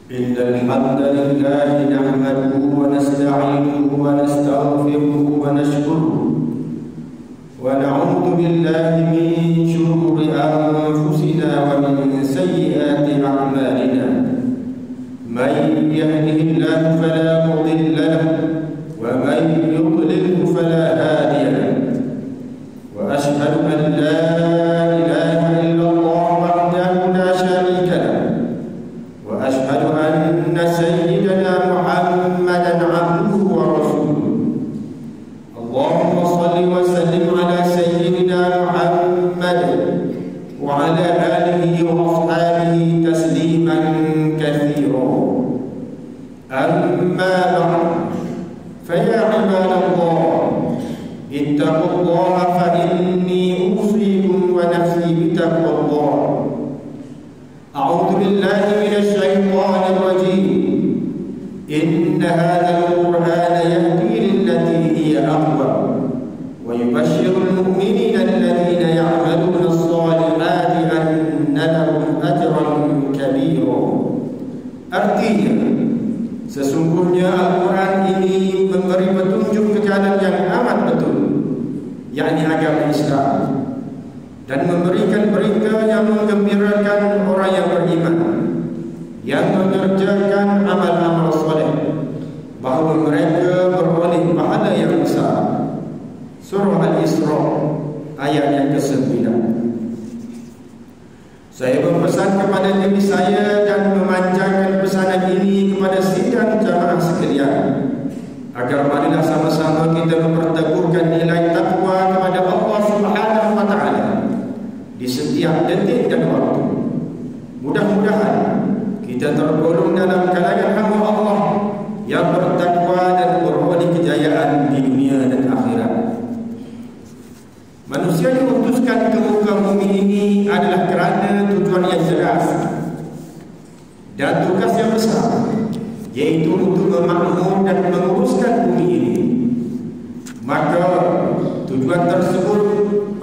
إن الحمد لله نحمده ونستعينه ونستغفره ونشكره ونعوذ بالله من شرور أنفسنا ومن سيئات أعمالنا من يهده الله فلا مضل له ومن يضلله فلا هادي له وأشهد أن لا إله إلا الله وحده لا شريك له وأشهد أن سيدنا محمدا عبده ورسوله اللهم صل وسلم على سيدنا محمد وعلى آله وأصحابه تسليما كثيرا أما بعد فيا عباد الله اتقوا الله فإني أوصيكم ونفسي بتقوى الله. أعوذ بالله من الشيطان الرجيم. إن هذا القرآن يهدي للتي هي أقوم ويبشر المؤمنين الذين يعملون الصالحات أن لهم أجرا كبيرا. Artinya, sesungguhnya Al-Quran ini memberi petunjuk ke jalan yang amat betul, yakni agama Islam, dan memberikan berita yang menggembirakan orang yang beriman, yang mengerjakan amal-amal soleh, bahawa mereka beroleh pahala yang besar. Surah Al-Isra ayat yang ke-9. Saya berpesan kepada diri saya dan memanjangkan pesanan ini kepada sidang jamaah sekalian, agar marilah sama-sama kita memperteguhkan nilai takwa kepada Allah Subhanahu wa taala di setiap detik dan waktu. Mudah-mudahan kita tergolong dalam kalangan hamba Allah yang bertakwa dan beroleh kejayaan di dunia dan akhirat. Manusia diutuskan ke muka bumi ini adalah kerana tujuan yang jelas dan tugas yang besar, yaitu untuk memakmur dan menguruskan bumi ini. Maka tujuan tersebut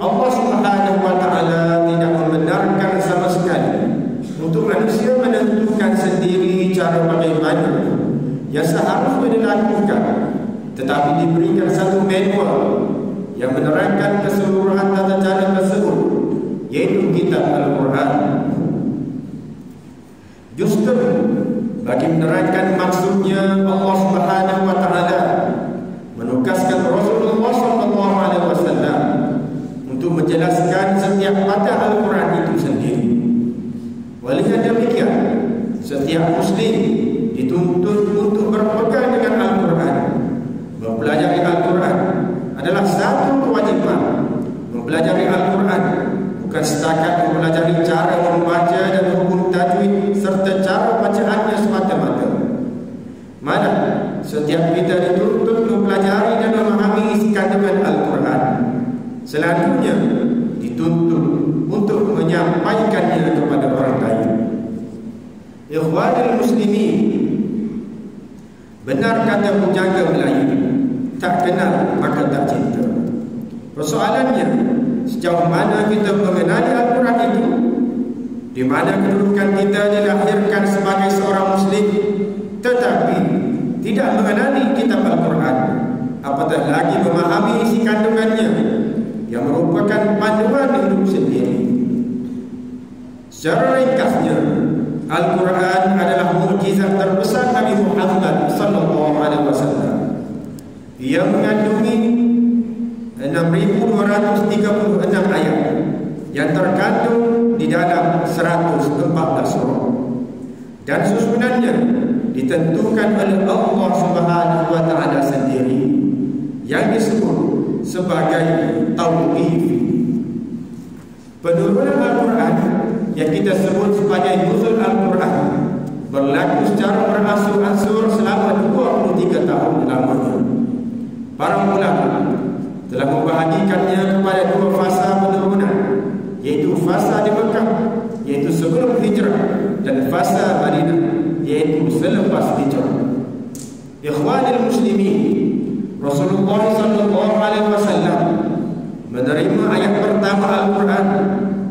Allah Subhanahu wa taala tidak membenarkan sama sekali untuk manusia menentukan sendiri cara bagaimana yang seharusnya dilakukan, tetapi diberikan satu manual yang menerangkan keseluruhan tata cara tersebut, yaitu kitab Al-Quran. Justru bagi menerangkan maksudnya, Allah Subhanahu wa taala menugaskan Rasulullah SAW untuk menjelaskan setiap patah Al-Quran itu sendiri. Oleh demikian, setiap muslim dituntut untuk berpegang dengan Al-Quran. Mempelajari Al-Quran adalah satu kewajiban. Mempelajari Al-Quran bukan setakat mempelajari cara membaca dan hukum tajwid serta cara bacaannya semata-mata. Mana setiap kita dituntut mempelajari dan memahami isi kandungan Al-Quran. Selanjutnya dituntut untuk menyampaikannya kepada orang lain. Ikhwanul muslimin, benar kata pujangga Melayu, tak kenal maka tak cinta. Persoalannya, sejauh mana kita mengenali Al-Quran itu, di mana kedudukan kita dilahirkan sebagai seorang muslim tetapi tidak mengenali kitab Al-Quran, apatah lagi memahami isi kandungannya yang merupakan panduan hidup sendiri. Secara ringkasnya, Al-Quran adalah mukjizat terbesar Nabi Muhammad SAW. Ia mengandungi 6,236 ayat yang terkandung di dalam 114 surah, dan susunannya ditentukan oleh Allah Subhanahu wa taala sendiri, yang disebut sebagai tauqif. Penurunan Al-Quran yang kita sebut sebagai nuzul Al-Quran berlaku secara beransur-ansur selama 23 tahun lamanya. Para ulama telah membahagikannya kepada dua fasa penurunan, yaitu fasa di Mekah, yaitu sebelum hijrah, dan fasa Madinah, yaitu selepas hijrah. Ikhwanul muslimin, Rasulullah SAW menerima ayat pertama Al-Quran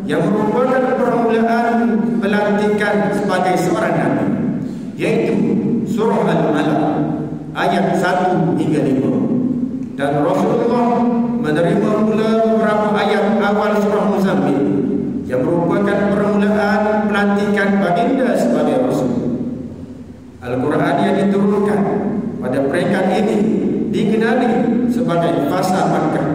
yang merupakan permulaan pelantikan sebagai seorang nabi, yaitu surah Al-Alaq ayat 1 hingga 5. Dan Rasulullah menerima pula beberapa ayat awal surah Muzammil yang merupakan permulaan pelantikan baginda sebagai Rasul. Al-Quran yang diturunkan pada peringkat ini dikenali sebagai fasa Makkah,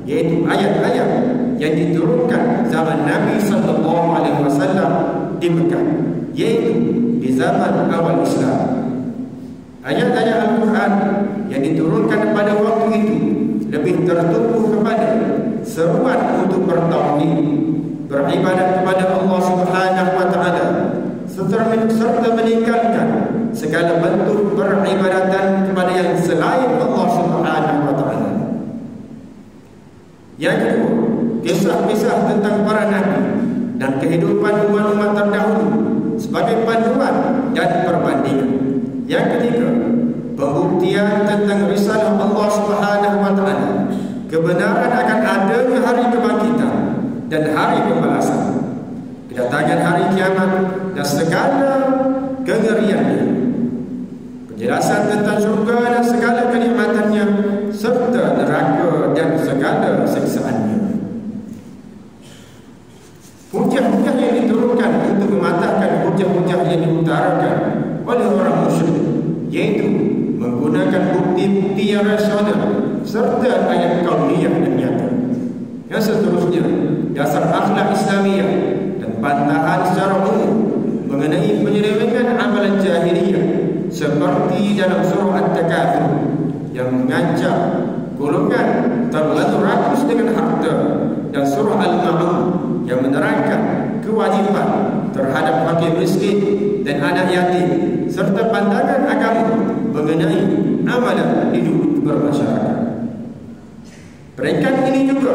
yaitu ayat-ayat yang diturunkan zaman Nabi SAW di Mekah, yaitu di zaman awal Islam. Ayat-ayat Al-Quran yang diturunkan pada waktu itu lebih tertumpu kepada seruan untuk bertauhid, beribadat kepada Allah Subhanahu wa taala, serta meninggalkan segala bentuk peribadatan kepada yang selain Allah Subhanahu wa taala. Yang kedua, kisah-kisah tentang para nabi dan kehidupan umat-umat terdahulu sebagai panduan dan perbandingan. Yang ketiga, pembuktian tentang risalah Allah Subhanahu wa taala, kebenaran akan adanya hari kebangkitan dan hari pembalasan, kedatangan hari kiamat dan segala kengeriannya, penjelasan tentang surga dan segala kenikmatannya, serta neraka dan segala siksaannya. Hujah-hujah yang diturunkan untuk mematahkan hujah-hujah yang diutarakan oleh orang musyrik, yaitu menggunakan bukti-bukti yang rasional serta ayat kauniyah dan nyata. Yang seterusnya, dasar akhlak Islamiyah dan bantahan secara umum mengenai penyelewengan amalan jahiliyah seperti dalam surah At-Takatsur yang mengancam golongan terlalu rakus dengan harta, dan surah Al-Ma'un yang menerangkan kewajiban terhadap fakir miskin dan anak yatim, serta pandangan agama mengenai amalan hidup bermasyarakat. Peringkat ini juga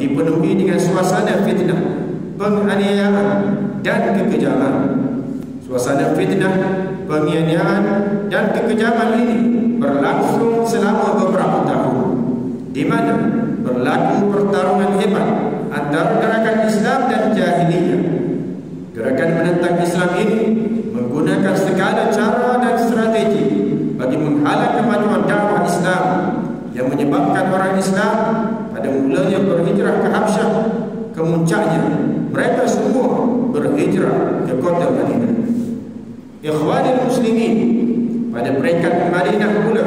dipenuhi dengan suasana fitnah, penganiayaan dan kekejaman. Suasana fitnah, penganiayaan dan kekejaman ini berlangsung selama beberapa tahun, di mana berlaku pertarungan hebat antara gerakan Islam dan jahiliyah. Gerakan menentang Islam ini menggunakan segala cara dan strategi bagi menghalang kemajuan dakwah Islam, yang menyebabkan orang Islam pada mulanya berhijrah ke Habsyah. Kemuncaknya mereka semua berhijrah ke kota Madinah. Ikhwanul Muslimin, pada peringkat Madinah pula,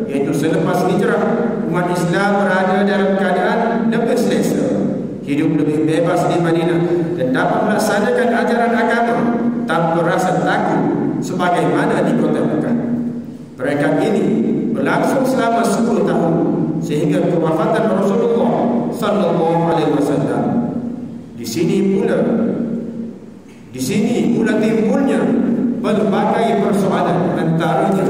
iaitu selepas hijrah, umat Islam berada dalam keadaan lebih selesa, hidup lebih bebas di Madinah dan dapat melaksanakan ajaran agama tanpa rasa takut sebagaimana di kota Mekah. Peringkat ini berlangsung selama 10 tahun sehingga kewafatan Rasulullah sallallahu alaihi wasallam. Di sini mula timbulnya berbagai persoalan, antaranya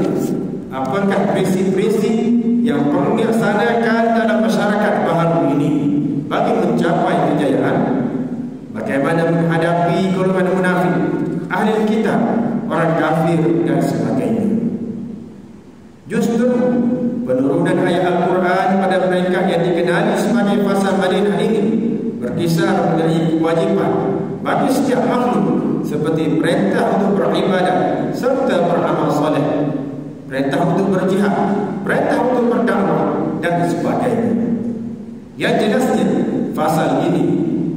apakah prinsip-prinsip yang perlu dilaksanakan dalam masyarakat baharu ini bagi mencapai kejayaan, bagaimana menghadapi golongan munafik, ahli kitab, orang kafir dan sebagainya. Justru penurunan ayat Al-Quran pada peringkat yang dikenali sebagai fasa Madinah ini berkisar mengenai kewajiban bagi setiap makhluk, seperti perintah untuk beribadah serta beramal soleh, perintah untuk berjihad, perintah untuk berdakwah dan sebagainya. Yang jelasnya, fasal ini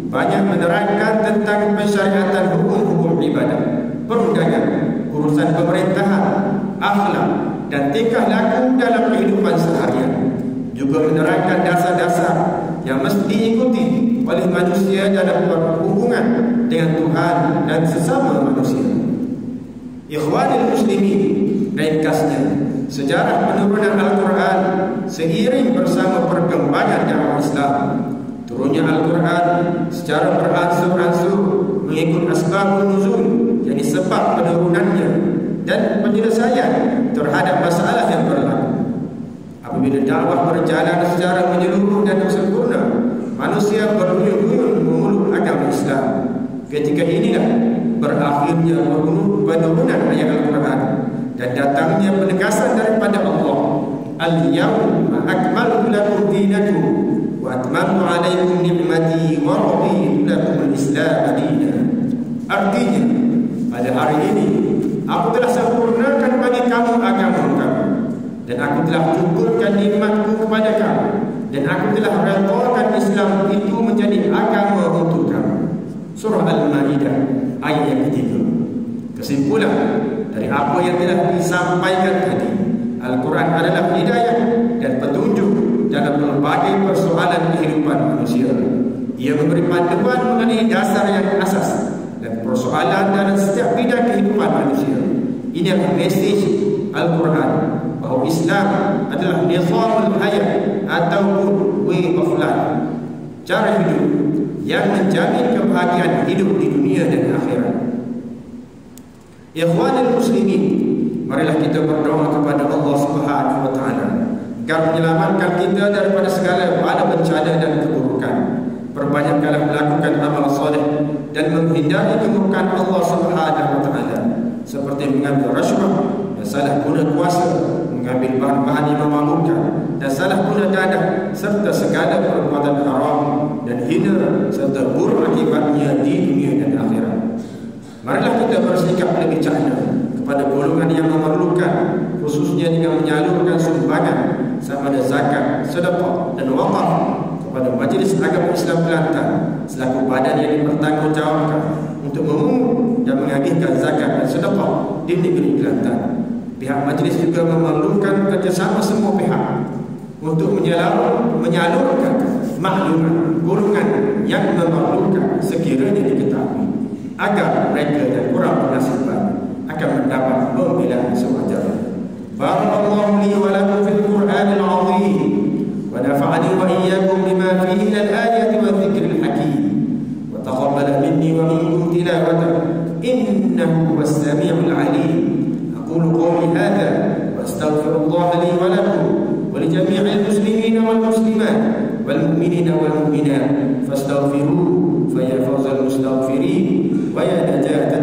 banyak menerangkan tentang pensyariatan hukum-hukum ibadah, perundangan, urusan pemerintahan, akhlak dan tingkah laku dalam kehidupan seharian. Juga menerangkan dasar-dasar yang mesti diikuti oleh manusia dalam berhubungan dengan Tuhan dan sesama manusia. Ikhwanul Muslimin, ringkasnya, sejarah penurunan Al-Quran seiring bersama perkembangan dakwah Islam. Turunnya Al-Quran secara beransur-ansur mengikut asbabun nuzul, yang sebab penurunannya dan penyelesaian terhadap masalah yang berlaku. Apabila dakwah berjalan secara menyeluruh dan sempurna, manusia berduyun-duyun memeluk agama Islam. Ketika inilah berakhirnya penurunan ayat Al-Quran dan datangnya penegasan daripada Allah, Al-yawma akmaltu lakum dinakum wa atmamtu alaikum ni'mati wa raditu lakum al-Islam dinan. Artinya, pada hari ini aku telah sempurnakan dan aku telah cukupkan nikmatku kepada kamu, dan aku telah redhakan Islam itu menjadi agama untuk kamu. Surah Al-Maidah ayat yang ketiga. Kesimpulan dari apa yang telah disampaikan tadi, Al-Quran adalah hidayah dan petunjuk dalam berbagai persoalan kehidupan manusia. Ia memberi panduan mengenai dasar yang asas dan persoalan dalam setiap bidang kehidupan manusia. Ini adalah mesej Al-Quran bahawa Islam adalah nizamul hayat ataupun way of life, cara hidup yang menjamin kebahagiaan hidup di dunia dan akhirat. Ikhwanul muslimin, marilah kita berdoa kepada Allah Subhanahu wa taala agar menyelamatkan kita daripada segala bala bencana dan keburukan. Perbanyakkanlah melakukan amal soleh dan menghindari kemurkaan Allah Subhanahu wa taala, seperti mengambil rasuah dan salah guna kuasa, mengambil bahan-bahan yang memalukan dan salah guna dadah, serta segala perbuatan haram dan hina serta buruk akibatnya di dunia dan akhirat. Marilah kita bersikap lebih cerdas kepada golongan yang memerlukan, khususnya dengan menyalurkan sumbangan sama ada zakat, sedekah dan wakaf kepada Majlis Agama Islam Kelantan selaku badan yang dipertanggungjawabkan untuk memungut dan mengagihkan zakat dan sedekah di negeri Kelantan. Pihak majlis juga memerlukan kerjasama semua pihak untuk menyalurkan maklumat golongan yang memerlukan sekiranya diketahui, agar mereka yang kurang bernasiban akan mendapat pembelaan sewajarnya. Barakallahu li wa lakum fil Qur'anil 'azim wa nafa'ani wa iyyakum bima fihi min al-ayati wa dhikril hakim wa taqabbal minni wa minkum tilawatahu innahu was-sami'ul 'alim. Aqulu qawli hadha wa astaghfirullaha li wa lakum wa li jami'il muslimin wal muslimat wal mu'minina wal mu'minat fastaghfiruhu fa ya fawzal mustaghfirin wa ya najat